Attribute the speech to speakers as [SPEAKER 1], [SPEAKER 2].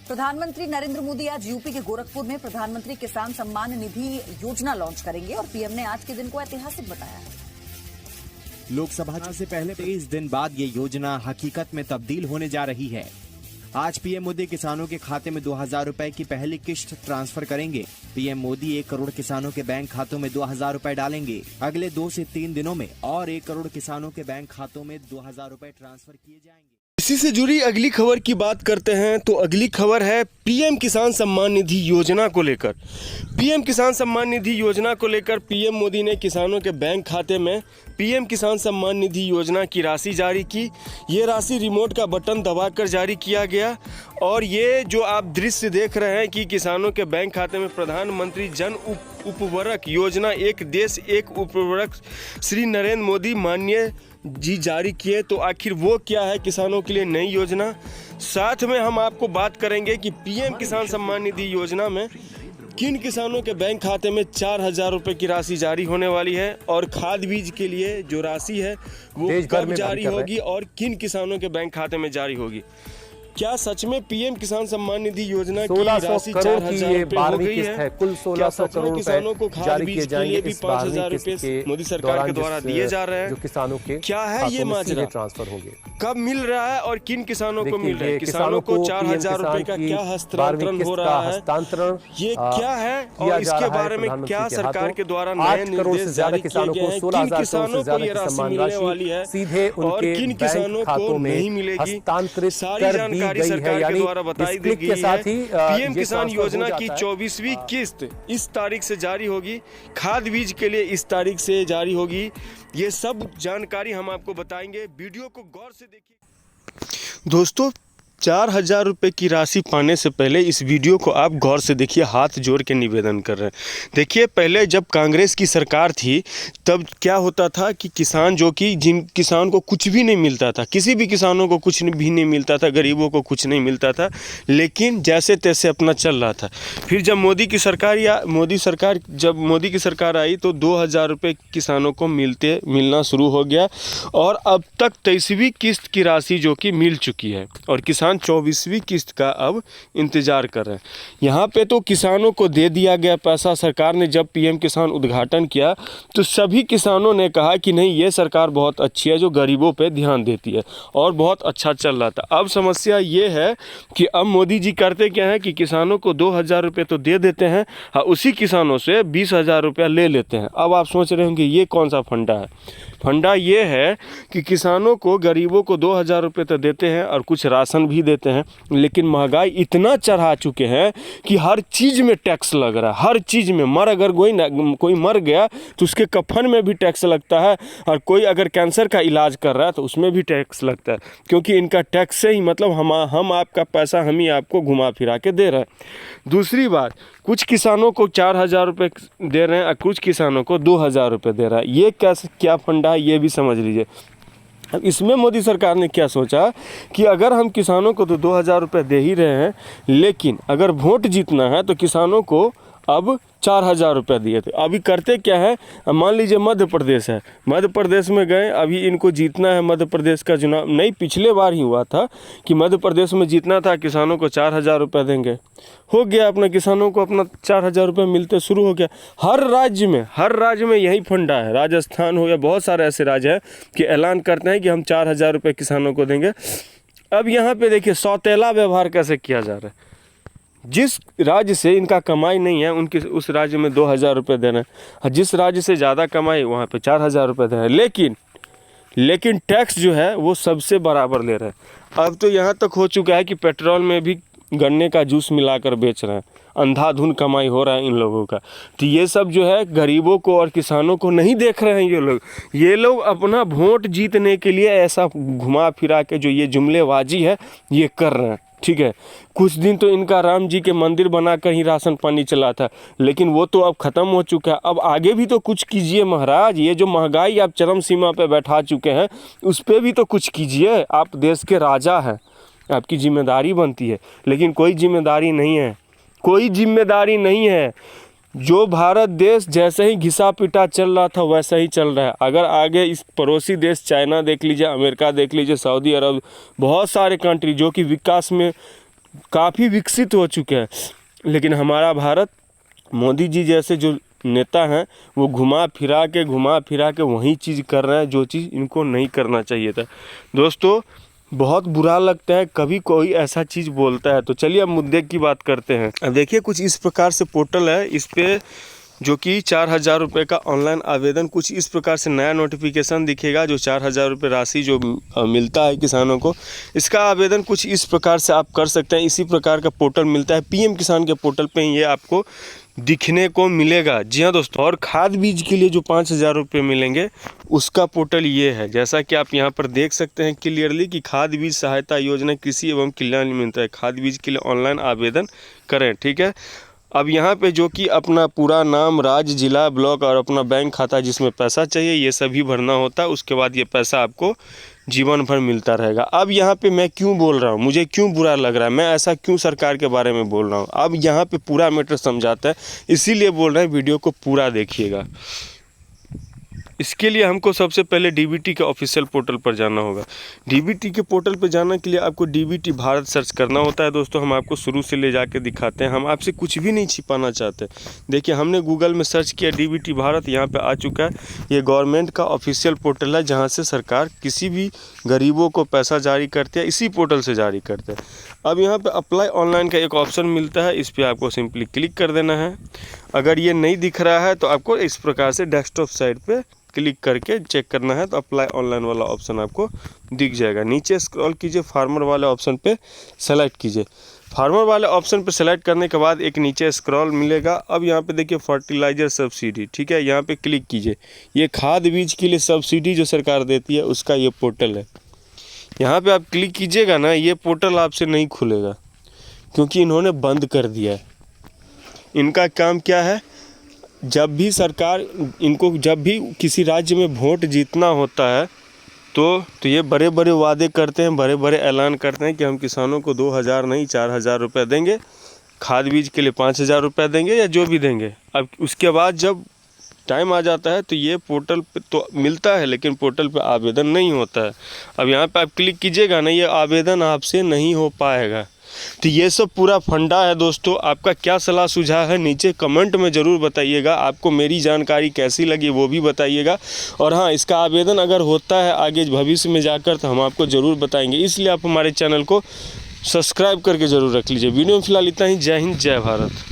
[SPEAKER 1] प्रधानमंत्री नरेंद्र मोदी आज यूपी के गोरखपुर में प्रधानमंत्री किसान सम्मान निधि योजना लॉन्च करेंगे और पीएम ने आज के दिन को ऐतिहासिक बताया है।
[SPEAKER 2] लोकसभा चुनाव से पहले 23 दिन बाद ये योजना हकीकत में तब्दील होने जा रही है। आज पीएम मोदी किसानों के खाते में 2000 रुपए की पहली किश्त ट्रांसफर करेंगे। पीएम मोदी 1 करोड़ किसानों के बैंक खातों में 2000 रुपए डालेंगे। अगले 2 से 3 दिनों में और 1 करोड़ किसानों के बैंक खातों में 2000 रुपए ट्रांसफर किए जाएंगे।
[SPEAKER 3] इसी से जुड़ी अगली खबर की बात करते हैं तो अगली खबर है पीएम किसान सम्मान निधि योजना को लेकर। पीएम किसान सम्मान निधि योजना को लेकर पीएम मोदी ने किसानों के बैंक खाते में पीएम किसान सम्मान निधि योजना की राशि जारी की। ये राशि रिमोट का बटन दबाकर जारी किया गया और ये जो आप दृश्य देख रहे हैं कि किसानों के बैंक खाते में प्रधानमंत्री जन उपवर्रक योजना एक देश एक उपवर्रक श्री नरेंद्र मोदी माननीय जी जारी किए। तो आखिर वो क्या है किसानों के लिए नई योजना, साथ में हम आपको बात करेंगे कि पीएम किसान सम्मान निधि योजना में किन किसानों के बैंक खाते में 4000 रुपये की राशि जारी होने वाली है और खाद बीज के लिए जो राशि है वो कब जारी होगी और किन किसानों के बैंक खाते में जारी होगी। क्या सच में पीएम किसान सम्मान निधि योजना की राशि 4000 रुपये हो गई है?
[SPEAKER 4] कुल 1600 करोड़
[SPEAKER 3] किसानों को खाद बीज के लिए भी 5000 रुपये मोदी सरकार के द्वारा दिए जा रहे हैं?
[SPEAKER 4] जो किसानों के
[SPEAKER 3] क्या है ये माजरा,
[SPEAKER 4] ट्रांसफर होंगे,
[SPEAKER 3] कब मिल रहा है और किन किसानों को मिल रहा है? किसानों को 4000 रुपए का क्या हस्तांतरण हो रहा है, ये क्या है और इसके बारे में क्या सरकार के द्वारा नए निर्देश जारी किए गए हैं? किन किसानों को ये राशि मिलने वाली है और किन किसानों को नहीं मिलेगी, सारी जानकारी सरकार के द्वारा बताई दी गई है। पीएम किसान योजना की 24वीं किस्त इस तारीख से जारी होगी, खाद बीज के लिए इस तारीख से जारी होगी। ये सब जानकारी हम आपको बताएंगे, वीडियो को गौर से देखिए। दोस्तों 4000 रुपये की राशि पाने से पहले इस वीडियो को आप गौर से देखिए, हाथ जोड़ के निवेदन कर रहे हैं। देखिए पहले जब कांग्रेस की सरकार थी तब क्या होता था कि किसान जो कि जिन किसान को कुछ भी नहीं मिलता था, किसी भी किसानों को कुछ भी नहीं मिलता था, गरीबों को कुछ नहीं मिलता था, लेकिन जैसे तैसे अपना चल रहा था। फिर जब मोदी की सरकार आई तो 2000 रुपये किसानों को मिलना शुरू हो गया और अब तक 23वीं किस्त की राशि जो कि मिल चुकी है और किसान 24वीं किस्त का अब इंतजार कर रहे हैं। यहाँ पे तो किसानों को दे दिया गया पैसा। सरकार ने जब पीएम किसान उद्घाटन किया तो सभी किसानों ने कहा कि नहीं ये सरकार बहुत अच्छी है जो गरीबों पे ध्यान देती है और बहुत अच्छा चल रहा था। अब समस्या ये है कि अब मोदी जी करते क्या है कि किसानों को 2000 रुपये तो दे देते हैं, हाँ उसी किसानों से 20,000 रुपया ले लेते हैं। अब आप सोच रहे होंगे ये कौन सा फंडा है? फंडा ये है कि किसानों को गरीबों को 2000 रुपये तो देते हैं और कुछ राशन भी देते हैं, लेकिन महंगाई इतना चढ़ा चुके हैं कि हर चीज़ में टैक्स लग रहा है। हर चीज़ में अगर कोई मर गया तो उसके कफन में भी टैक्स लगता है और कोई अगर कैंसर का इलाज कर रहा है तो उसमें भी टैक्स लगता है, क्योंकि इनका टैक्स से ही मतलब हम आपका पैसा हम ही आपको घुमा फिरा के दे रहे हैं। दूसरी बात, कुछ किसानों को 4000 रुपये दे रहे हैं और कुछ किसानों को 2000 रुपये दे रहा है। ये क्या फंडा है ये भी समझ लीजिए। अब इसमें मोदी सरकार ने क्या सोचा कि अगर हम किसानों को तो 2000 रुपये दे ही रहे हैं, लेकिन अगर वोट जीतना है तो किसानों को अब 4000 रुपये दिए थे। अभी करते क्या है, मान लीजिए मध्य प्रदेश है, मध्य प्रदेश में गए, अभी इनको जीतना है मध्य प्रदेश का चुनाव। नहीं, पिछले बार ही हुआ था कि मध्य प्रदेश में जीतना था, किसानों को 4000 रुपये देंगे, हो गया अपना किसानों को अपना 4000 रुपये मिलते शुरू हो गया। हर राज्य में यही फंडा है। राजस्थान हो या बहुत सारे ऐसे राज्य हैं कि ऐलान करते हैं कि हम 4000 रुपये किसानों को देंगे। अब यहाँ पे देखिए सौतेला व्यवहार कैसे किया जा रहा है। जिस राज्य से इनका कमाई नहीं है उस राज्य में 2000 रुपये देना है, जिस राज्य से ज़्यादा कमाई वहाँ पे 4000 रुपये देना है, लेकिन टैक्स जो है वो सबसे बराबर ले रहे हैं। अब तो यहाँ तक हो चुका है कि पेट्रोल में भी गन्ने का जूस मिलाकर बेच रहे हैं। अंधाधुन कमाई हो रहा है इन लोगों का। तो ये सब जो है गरीबों को और किसानों को नहीं देख रहे हैं ये लोग अपना वोट जीतने के लिए ऐसा घुमा फिरा के जो ये जुमलेबाजी है ये कर रहे हैं। ठीक है, कुछ दिन तो इनका राम जी के मंदिर बनाकर ही राशन पानी चला था, लेकिन वो तो अब ख़त्म हो चुका है। अब आगे भी तो कुछ कीजिए महाराज। ये जो महंगाई आप चरम सीमा पे बैठा चुके हैं उस पर भी तो कुछ कीजिए। आप देश के राजा हैं, आपकी जिम्मेदारी बनती है, लेकिन कोई जिम्मेदारी नहीं है। जो भारत देश जैसे ही घिसा पिटा चल रहा था वैसा ही चल रहा है। अगर आगे इस पड़ोसी देश चाइना देख लीजिए, अमेरिका देख लीजिए, सऊदी अरब, बहुत सारे कंट्री जो कि विकास में काफ़ी विकसित हो चुके हैं, लेकिन हमारा भारत मोदी जी जैसे जो नेता हैं वो घुमा फिरा के वही चीज़ कर रहे हैं जो चीज़ इनको नहीं करना चाहिए था। दोस्तों बहुत बुरा लगता है कभी कोई ऐसा चीज़ बोलता है। तो चलिए अब मुद्दे की बात करते हैं। अब देखिए कुछ इस प्रकार से पोर्टल है, इस पे जो कि 4,000 रुपये का ऑनलाइन आवेदन, कुछ इस प्रकार से नया नोटिफिकेशन दिखेगा जो 4,000 रुपये राशि जो मिलता है किसानों को, इसका आवेदन कुछ इस प्रकार से आप कर सकते हैं। इसी प्रकार का पोर्टल मिलता है पीएम किसान के पोर्टल पे ही ये आपको दिखने को मिलेगा। जी हाँ दोस्तों, और खाद बीज के लिए जो 5,000 रुपये मिलेंगे उसका पोर्टल ये है। जैसा कि आप यहाँ पर देख सकते हैं क्लियरली कि खाद बीज सहायता योजना कृषि एवं कल्याण मिलता है, खाद बीज के लिए ऑनलाइन आवेदन करें। ठीक है, अब यहाँ पे जो कि अपना पूरा नाम, राज्य, जिला, ब्लॉक और अपना बैंक खाता जिसमें पैसा चाहिए ये सभी भरना होता है। उसके बाद ये पैसा आपको जीवन भर मिलता रहेगा। अब यहाँ पे मैं क्यों बोल रहा हूँ, मुझे क्यों बुरा लग रहा है, मैं ऐसा क्यों सरकार के बारे में बोल रहा हूँ, अब यहाँ पे पूरा मैटर समझाता है, इसीलिए बोल रहे हैं वीडियो को पूरा देखिएगा। इसके लिए हमको सबसे पहले डीबीटी के ऑफिशियल पोर्टल पर जाना होगा। डीबीटी के पोर्टल पर जाने के लिए आपको डीबीटी भारत सर्च करना होता है। दोस्तों हम आपको शुरू से ले जाके दिखाते हैं, हम आपसे कुछ भी नहीं छिपाना चाहते। देखिए हमने गूगल में सर्च किया डीबीटी भारत, यहाँ पे आ चुका है। ये गवर्नमेंट का ऑफिशियल पोर्टल है जहाँ से सरकार किसी भी गरीबों को पैसा जारी करते हैं, इसी पोर्टल से जारी करते हैं। अब यहाँ पर अप्लाई ऑनलाइन का एक ऑप्शन मिलता है, इस पर आपको सिंपली क्लिक कर देना है। अगर ये नहीं दिख रहा है तो आपको इस प्रकार से डेस्कटॉप साइड पर क्लिक करके चेक करना है, तो अप्लाई ऑनलाइन वाला ऑप्शन आपको दिख जाएगा। नीचे स्क्रॉल कीजिए, फार्मर वाले ऑप्शन पे सेलेक्ट कीजिए। फार्मर वाले ऑप्शन पे सेलेक्ट करने के बाद एक नीचे स्क्रॉल मिलेगा। अब यहाँ पे देखिए फर्टिलाइजर सब्सिडी, ठीक है, यहाँ पे क्लिक कीजिए। ये खाद बीज के लिए सब्सिडी जो सरकार देती है उसका ये पोर्टल है। यहाँ पे आप क्लिक कीजिएगा ना, ये पोर्टल आपसे नहीं खुलेगा क्योंकि इन्होंने बंद कर दिया है। इनका काम क्या है, जब भी सरकार इनको जब भी किसी राज्य में वोट जीतना होता है तो ये बड़े बड़े वादे करते हैं, बड़े बड़े ऐलान करते हैं कि हम किसानों को 2,000 नहीं 4,000 रुपये देंगे, खाद बीज के लिए 5,000 रुपये देंगे या जो भी देंगे। अब उसके बाद जब टाइम आ जाता है तो ये पोर्टल पे तो मिलता है लेकिन पोर्टल पे आवेदन नहीं होता है। अब यहाँ पे आप क्लिक कीजिएगा ना, ये आवेदन आपसे नहीं हो पाएगा। तो ये सब पूरा फंडा है दोस्तों। आपका क्या सलाह सुझाव है नीचे कमेंट में ज़रूर बताइएगा। आपको मेरी जानकारी कैसी लगी वो भी बताइएगा। और हाँ, इसका आवेदन अगर होता है आगे भविष्य में जाकर तो हम आपको ज़रूर बताएंगे, इसलिए आप हमारे चैनल को सब्सक्राइब करके ज़रूर रख लीजिए। वीडियो में फिलहाल इतना ही। जय हिंद, जय भारत।